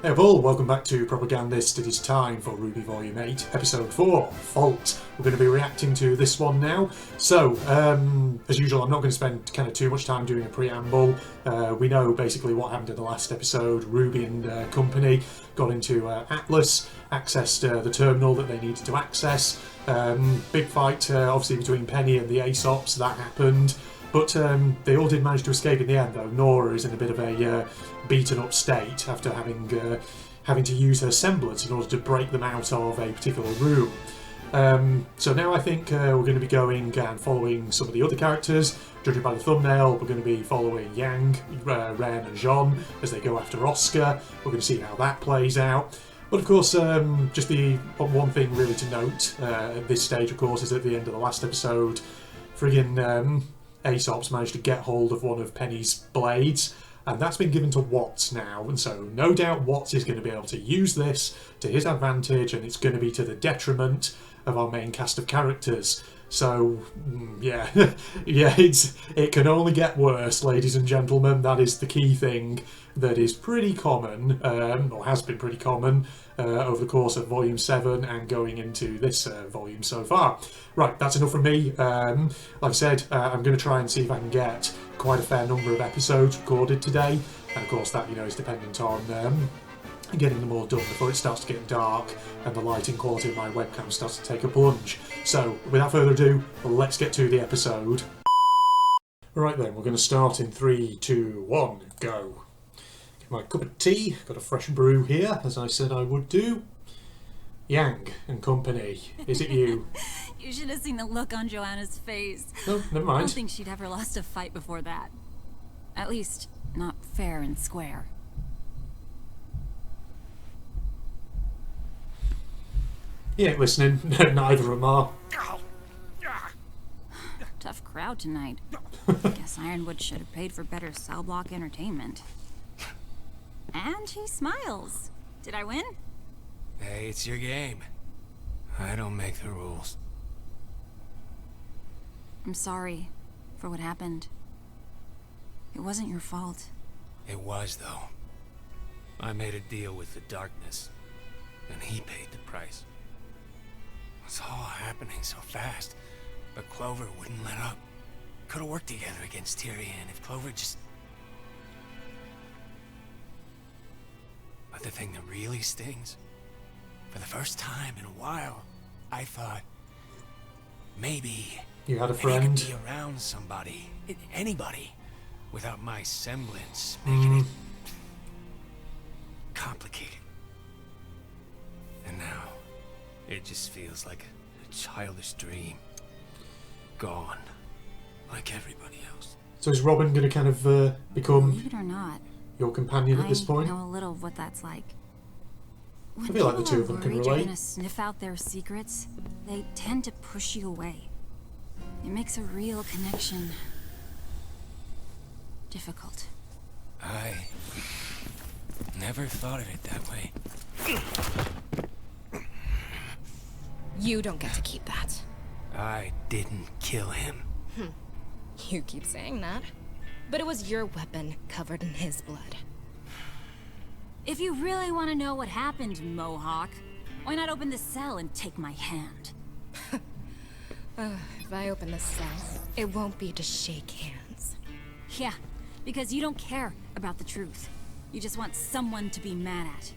Hey all, welcome back to Propagandist. It is time for RWBY Volume 8, Episode 4, Fault. We're going to be reacting to this one now. So, as usual, I'm not going to spend kind of too much time doing a preamble. We know basically what happened in the last episode. RWBY and company got into Atlas, accessed the terminal that they needed to access. Big fight, obviously, between Penny and the Aesops. That happened. But they all did manage to escape in the end, though. Nora is in a bit of a beaten-up state after having to use her semblance in order to break them out of a particular room. So now I think we're going to be going and following some of the other characters. Judging by the thumbnail, we're going to be following Yang, Ren and Jaune as they go after Oscar. We're going to see how that plays out. But of course, just the one thing really to note at this stage, of course, is at the end of the last episode, friggin' Aesops managed to get hold of one of Penny's blades, and that's been given to Watts now, and so no doubt Watts is going to be able to use this to his advantage, and it's going to be to the detriment of our main cast of characters. So, yeah, it can only get worse, ladies and gentlemen. That is the key thing that is pretty common, or has been pretty common, over the course of Volume 7 and going into this volume so far. Right, that's enough from me. Like I said, I'm going to try and see if I can get quite a fair number of episodes recorded today, and of course that, is dependent on getting them all done before it starts to get dark and the lighting quality of my webcam starts to take a plunge. So, without further ado, let's get to the episode. Right then, we're going to start in 3, 2, 1, go. Get my cup of tea, got a fresh brew here, as I said I would do. Yang and company, is it you? You should have seen the look on Joanna's face. No, never mind. I don't think she'd ever lost a fight before that. At least, not fair and square. He ain't listening. Neither of them are. Tough crowd tonight. Guess Ironwood should have paid for better cell block entertainment. And he smiles. Did I win? Hey, it's your game. I don't make the rules. I'm sorry for what happened. It wasn't your fault. It was, though. I made a deal with the darkness, and he paid the price. It's all happening so fast, but Clover wouldn't let up. Could have worked together against Tyrion if Clover just... But the thing that really stings, for the first time in a while, I thought maybe You had a I friend. could be around somebody, anybody, without my semblance making it complicated. And now, it just feels like a childish dream. Gone. Like everybody else. So is Robin going to kind of become Believe it or not, your companion at this point? I know a little of what that's like. When I feel like the people two are of them can worried you're relate. gonna sniff out their secrets, they tend to push you away. It makes a real connection difficult. I never thought of it that way. You don't get to keep that. I didn't kill him. You keep saying that. But it was your weapon covered in his blood. If you really want to know what happened, Mohawk, why not open the cell and take my hand? If I open the cell, it won't be to shake hands. Yeah, because you don't care about the truth. You just want someone to be mad at.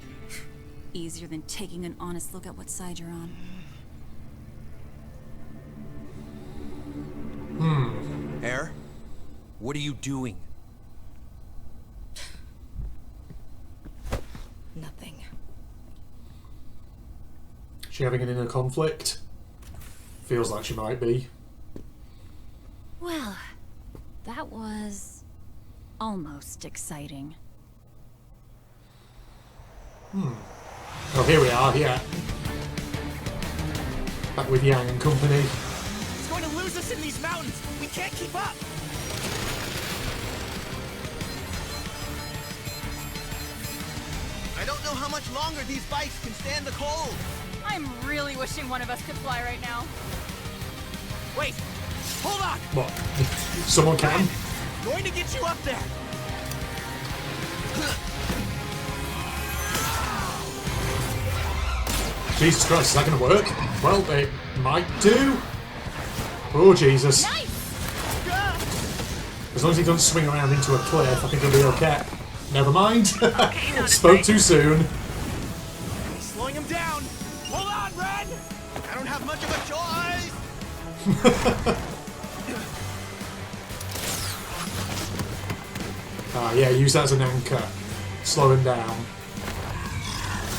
Easier than taking an honest look at what side you're on. Air, what are you doing? Nothing. Is she having an inner conflict? Feels like she might be. Well, that was almost exciting. Oh, here we are, yeah. Back with Yang and company. It's going to lose us in these mountains! We can't keep up! I don't know how much longer these bikes can stand the cold! I'm really wishing one of us could fly right now. Wait! Hold on! What? Someone can? Going to get you up there! Jesus Christ, is that going to work? Well, it might do. Oh, Jesus. Nice. As long as he doesn't swing around into a cliff, I think he'll be okay. Never mind. Spoke too soon. He's slowing him down. Hold on, Ren. I don't have much of a choice. Ah, yeah, use that as an anchor. Slow him down.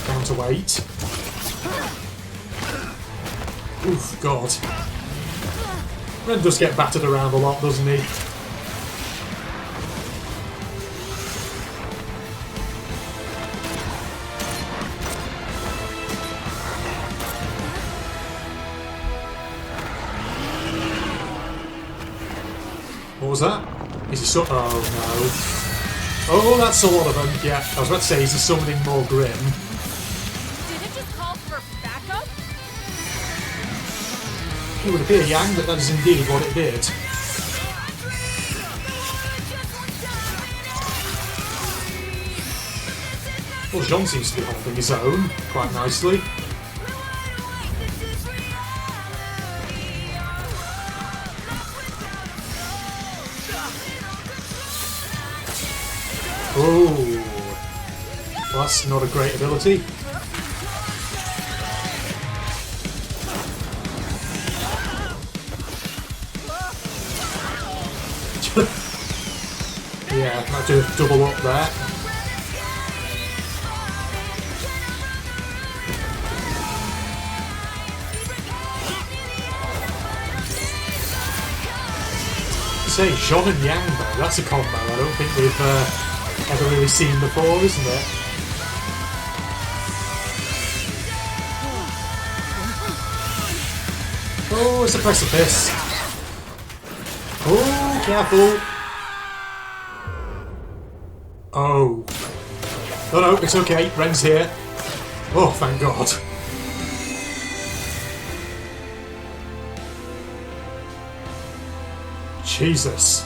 Counterweight. Oof, God. Ren does get battered around a lot, doesn't he? What was that? Is he so? Oh no. Oh, that's a lot of them. Yeah, I was about to say, is he summoning more Grim? Did it just call for backup? It would appear, Yang, that is indeed what it did. Well, Jean seems to be holding his own quite nicely. Oh, well, that's not a great ability. Yeah, I have to double up there. Say, Jaune and Yang though, that's a combo I don't think we've ever really seen before, isn't it? Oh, it's a precipice. Oh, careful. Oh. Oh no, it's okay, Ren's here. Oh, thank God. Jesus.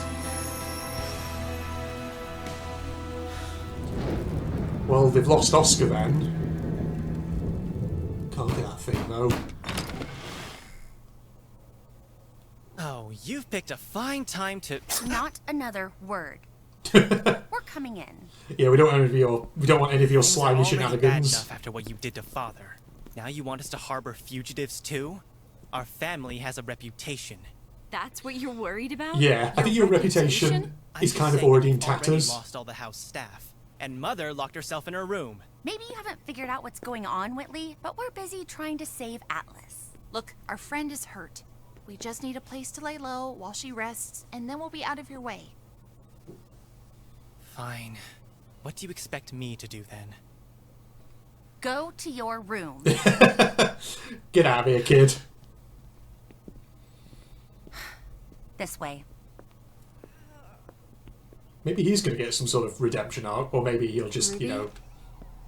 Well, they've lost Oscar then. Can't look at that thing though. Oh, you've picked a fine time to... Not another word. We're coming in. Yeah, we don't want any of your Things are slimy already bad shenanigans. enough after what you did to Father. Now you want us to harbor fugitives too? Our family has a reputation. That's what you're worried about? Yeah, I think your reputation I'm is just kind of saying already in we've already tatters. lost all the house staff, and Mother locked herself in her room. Maybe you haven't figured out what's going on, Whitley, but we're busy trying to save Atlas. Look, our friend is hurt. We just need a place to lay low while she rests, and then we'll be out of your way. Fine. What do you expect me to do then? Go to your room. Get out of here, kid. This way. Maybe he's going to get some sort of redemption arc, or maybe he'll just, you know,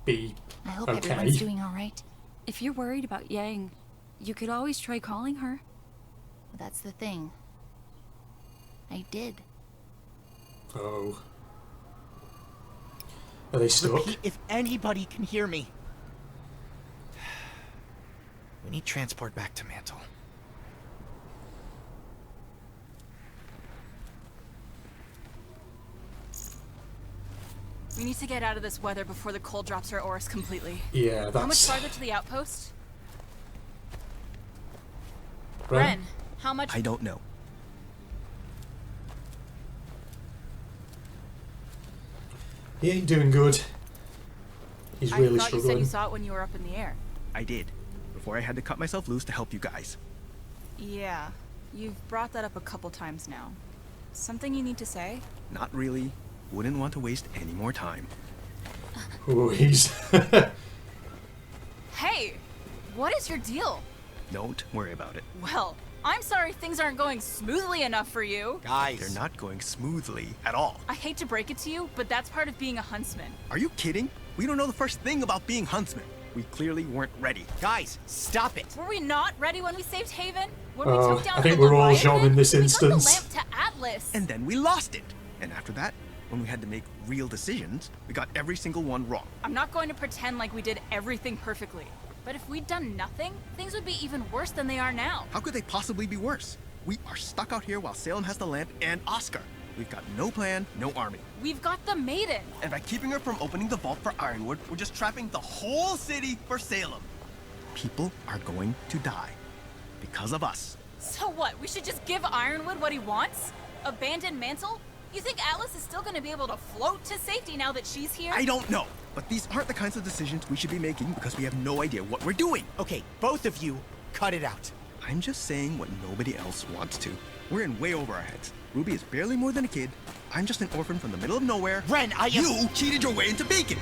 be I hope okay. everyone's doing all right. If you're worried about Yang, you could always try calling her. Well, that's the thing. I did. Oh. Are they stuck? Repeat if anybody can hear me. We need transport back to Mantle. We need to get out of this weather before the cold drops our ores completely. Yeah, that's... How much farther to the outpost? Ren? Ren, how much? I don't know. He ain't doing good. He's really I thought struggling. you said you saw it when you were up in the air. I did. Before I had to cut myself loose to help you guys. Yeah, you've brought that up a couple times now. Something you need to say? Not really. Wouldn't want to waste any more time. Oh, he's... Hey, what is your deal? Don't worry about it. Well, I'm sorry things aren't going smoothly enough for you. Guys, they're not going smoothly at all. I hate to break it to you, but that's part of being a huntsman. Are you kidding? We don't know the first thing about being huntsmen. We clearly weren't ready. Guys, stop it! Were we not ready when we saved Haven? When Oh, we took down I think the we're all Leviathan? Jean in this We instance. took the lamp to Atlas. And then we lost it. And after that, when we had to make real decisions, we got every single one wrong. I'm not going to pretend like we did everything perfectly. But if we'd done nothing, things would be even worse than they are now. How could they possibly be worse? We are stuck out here while Salem has the lamp and Oscar. We've got no plan, no army. We've got the Maiden. And by keeping her from opening the vault for Ironwood, we're just trapping the whole city for Salem. People are going to die because of us. So what, we should just give Ironwood what he wants? Abandon Mantle? You think Atlas is still gonna be able to float to safety now that she's here? I don't know, but these aren't the kinds of decisions we should be making because we have no idea what we're doing. Okay, both of you, cut it out. I'm just saying what nobody else wants to. We're in way over our heads. Ruby is barely more than a kid. I'm just an orphan from the middle of nowhere. Ren, I am- You cheated your way into Beacon!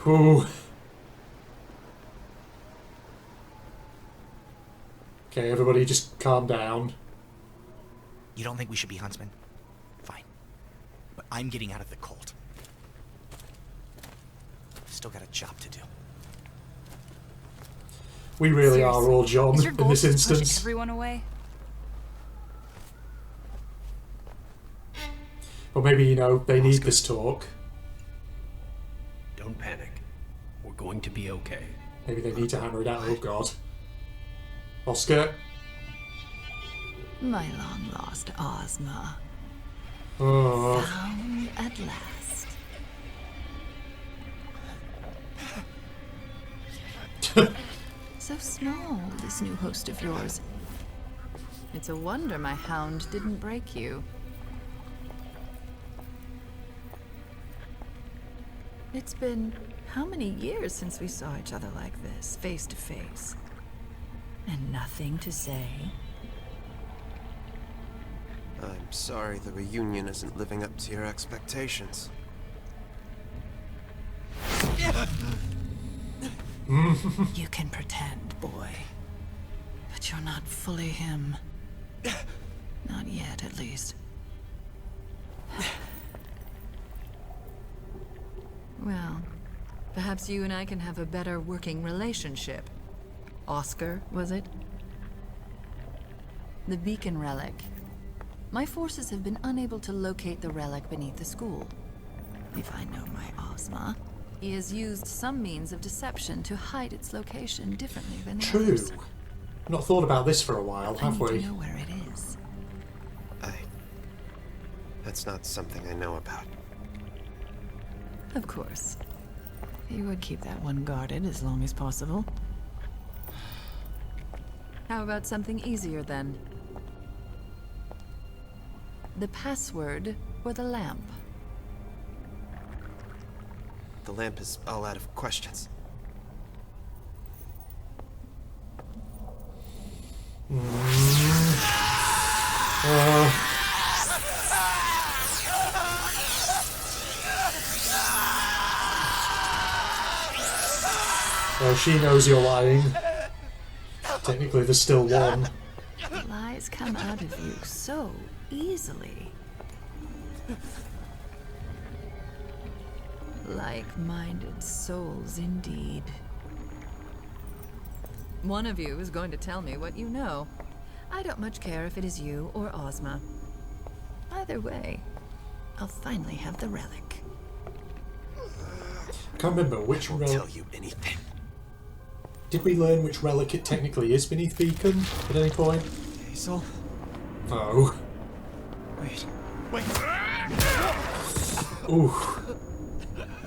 Ooh. Okay, everybody just calm down. You don't think we should be huntsmen? Fine. But I'm getting out of the cult. Still got a job to do. We really are Seriously, all John is your in goal this to push instance. everyone away? Or maybe, you know, they need this talk. Don't panic. We're going to be okay. Maybe they need to hammer it out. Oh, God. Oscar? My long-lost Ozma. Oh. Found at last. So small, this new host of yours. It's a wonder my hound didn't break you. It's been how many years since we saw each other like this, face to face? And nothing to say? I'm sorry the reunion isn't living up to your expectations. You can pretend, boy. But you're not fully him. Not yet, at least. Well, perhaps you and I can have a better working relationship. Oscar, was it? The beacon relic. My forces have been unable to locate the relic beneath the school. If I know my Ozma, he has used some means of deception to hide its location differently than the True. others. Not thought about this for a while, have I need we? to know where it is. That's not something I know about. Of course. You would keep that one guarded as long as possible. How about something easier then? The password for the lamp. The lamp is all out of questions. Well, she knows you're lying. Technically, there's still one. Lies come out of you so easily. Like-minded souls, indeed. One of you is going to tell me what you know. I don't much care if it is you or Ozma. Either way, I'll finally have the relic. I can't remember which relic. Tell you anything. Did we learn which relic it technically is beneath Beacon at any point? Hazel? Oh. Wait. Ooh.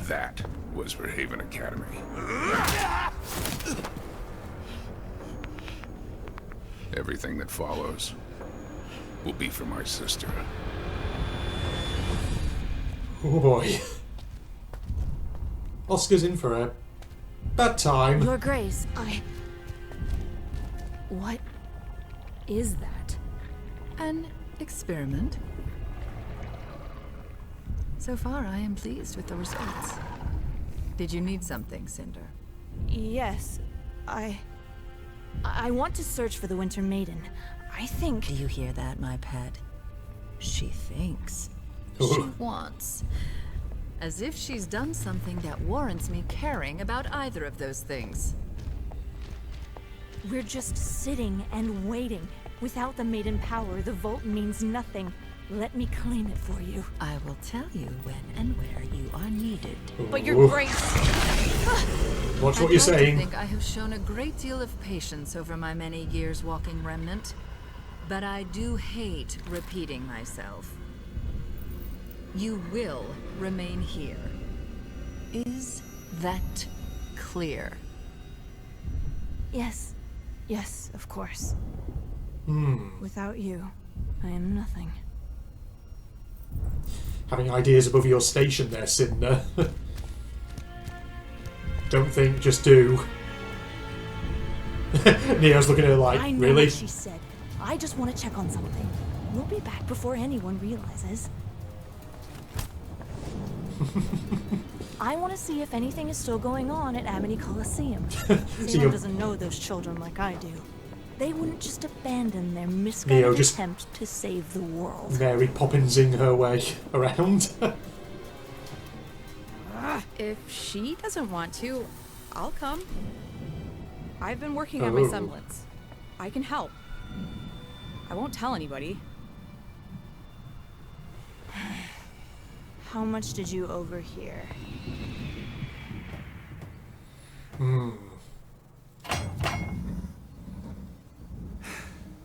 That was for Haven Academy. Everything that follows will be for my sister. Oh boy. Oscar's in for a bad time. Your Grace, What is that? An experiment. So far, I am pleased with the results. Did you need something, Cinder? Yes, I want to search for the Winter Maiden. I think... Do you hear that, my pet? She thinks. She wants. As if she's done something that warrants me caring about either of those things. We're just sitting and waiting. Without the Maiden power, the Vault means nothing. Let me claim it for you. I will tell you when and where you are needed. But your grace... Watch what you're saying. I think I have shown a great deal of patience over my many years walking Remnant. But I do hate repeating myself. You will remain here. Is that clear? Yes. Yes, of course. Without you, I am nothing. Having ideas above your station there, Cinder. Don't think, just do. Neo's looking at her like, I know really? what she said. I just want to check on something. We'll be back before anyone realizes. I want to see if anything is still going on at Amity Coliseum. Salem doesn't know those children like I do. They wouldn't just abandon their misguided attempt to save the world. Mary Poppinsing her way around. If she doesn't want to, I'll come. I've been working on my semblance. I can help. I won't tell anybody. How much did you overhear?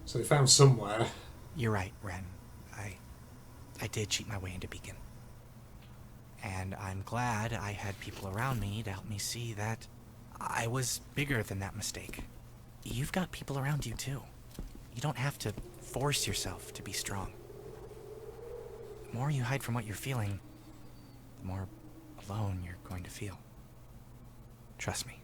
So they found somewhere. You're right, Ren. I did cheat my way into Beacon. And I'm glad I had people around me to help me see that I was bigger than that mistake. You've got people around you too. You don't have to force yourself to be strong. The more you hide from what you're feeling, the more alone you're going to feel. Trust me.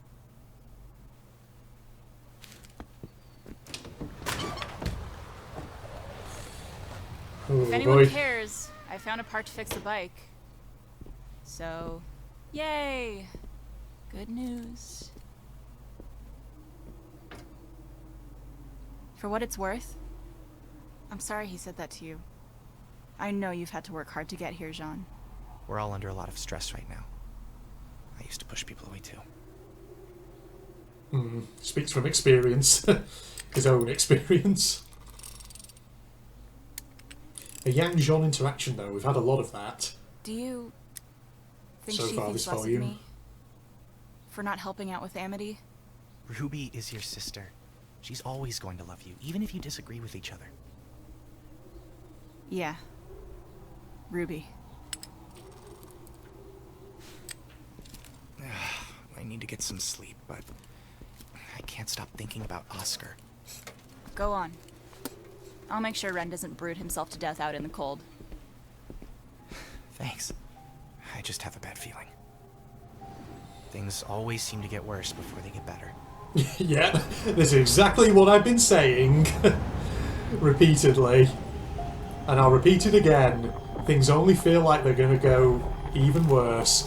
Oh, if anyone cares, I found a part to fix the bike. So, yay! Good news. For what it's worth, I'm sorry he said that to you. I know you've had to work hard to get here, Jean. We're all under a lot of stress right now. I used to push people away too. Speaks from experience. His own experience. A Yang-Jean interaction, though. We've had a lot of that. Do you think so she far thinks this less volume. of me? For not helping out with Amity? Ruby is your sister. She's always going to love you, even if you disagree with each other. Yeah. Ruby. I need to get some sleep, but I can't stop thinking about Oscar. Go on. I'll make sure Ren doesn't brood himself to death out in the cold. Thanks. I just have a bad feeling. Things always seem to get worse before they get better. Yeah, that's exactly what I've been saying. Repeatedly. And I'll repeat it again. Things only feel like they're going to go even worse.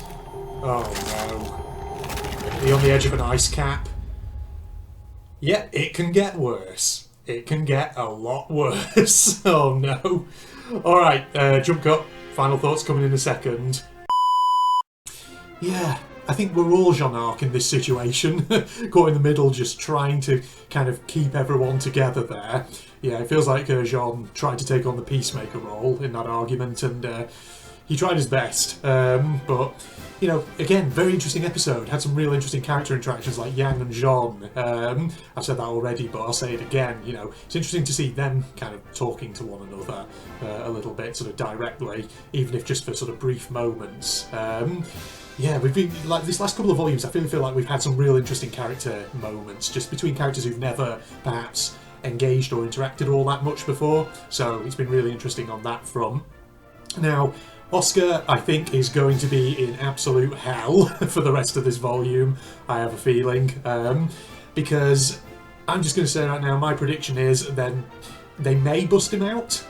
Oh no. Are you on the edge of an ice cap? Yeah, it can get worse. It can get a lot worse. Oh no. Alright, jump cut. Final thoughts coming in a second. Yeah, I think we're all Jean Arc in this situation. Caught in the middle, just trying to kind of keep everyone together there. Yeah, it feels like Jean tried to take on the peacemaker role in that argument, and he tried his best. But, you know, again, very interesting episode. Had some real interesting character interactions like Yang and Jean. I've said that already, but I'll say it again. You know, it's interesting to see them kind of talking to one another a little bit, sort of directly, even if just for sort of brief moments. Yeah, we've been, like, this last couple of volumes, I feel like we've had some real interesting character moments, just between characters who've never, perhaps, engaged or interacted all that much before, so it's been really interesting on that front. Now, Oscar, I think, is going to be in absolute hell for the rest of this volume, I have a feeling, because I'm just going to say right now, my prediction is then they may bust him out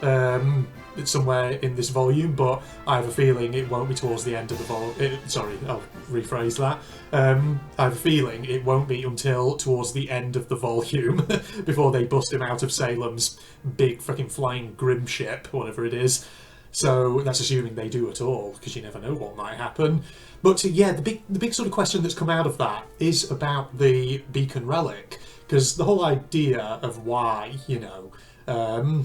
somewhere in this volume, but I have a feeling it won't be towards the end of the volume. Sorry, I'll rephrase that. I have a feeling it won't be until towards the end of the volume before they bust him out of Salem's big fucking flying grim ship, whatever it is. So that's assuming they do at all, because you never know what might happen. But yeah, the big sort of question that's come out of that is about the beacon relic, because the whole idea of why, you know,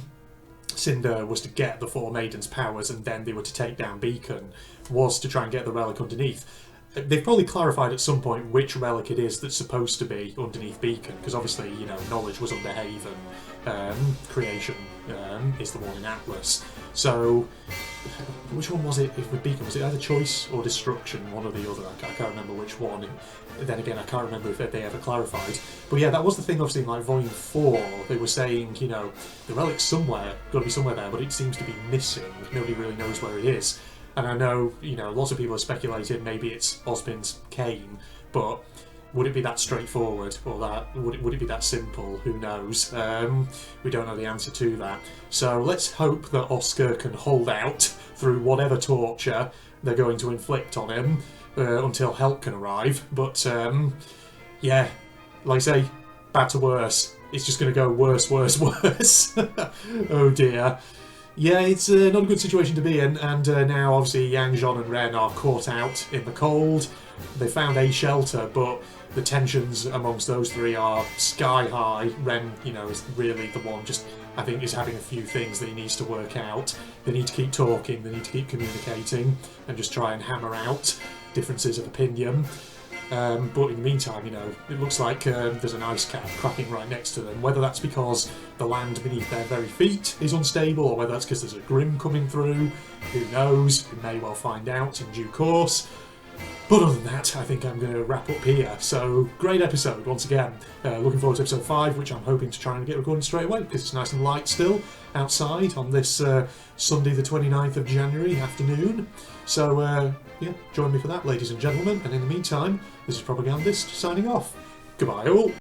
Cinder was to get the Four Maidens' powers and then they were to take down Beacon, was to try and get the relic underneath. They've probably clarified at some point which relic it is that's supposed to be underneath Beacon, because obviously, you know, knowledge was under Haven, creation is the one in Atlas. So, which one was it with Beacon? Was it either choice or destruction, one or the other? I can't remember which one. Then again, I can't remember if they ever clarified. But yeah, that was the thing, obviously, in like Volume 4, they were saying, you know, the relic's somewhere, got to be somewhere there, but it seems to be missing. Nobody really knows where it is. And I know, you know, lots of people have speculated maybe it's Ozpin's cane, but would it be that straightforward, or that would it be that simple? Who knows? We don't know the answer to that. So let's hope that Oscar can hold out through whatever torture they're going to inflict on him until help can arrive. But yeah, like I say, bad to worse. It's just going to go worse, worse, worse. Oh dear. Yeah, it's not a good situation to be in, and now obviously Yang, Jaune and Ren are caught out in the cold. They found a shelter, but the tensions amongst those three are sky high. Ren, you know, is really the one just, I think, is having a few things that he needs to work out. They need to keep talking, they need to keep communicating, and just try and hammer out differences of opinion. But in the meantime, you know, it looks like there's an ice cap cracking right next to them. Whether that's because the land beneath their very feet is unstable, or whether that's because there's a Grim coming through, who knows? We may well find out in due course. But other than that, I think I'm going to wrap up here. So, great episode once again. Looking forward to episode 5, which I'm hoping to try and get recording straight away, because it's nice and light still outside on this Sunday the 29th of January afternoon. So, yeah, join me for that, ladies and gentlemen. And in the meantime, this is Propagandist signing off. Goodbye all.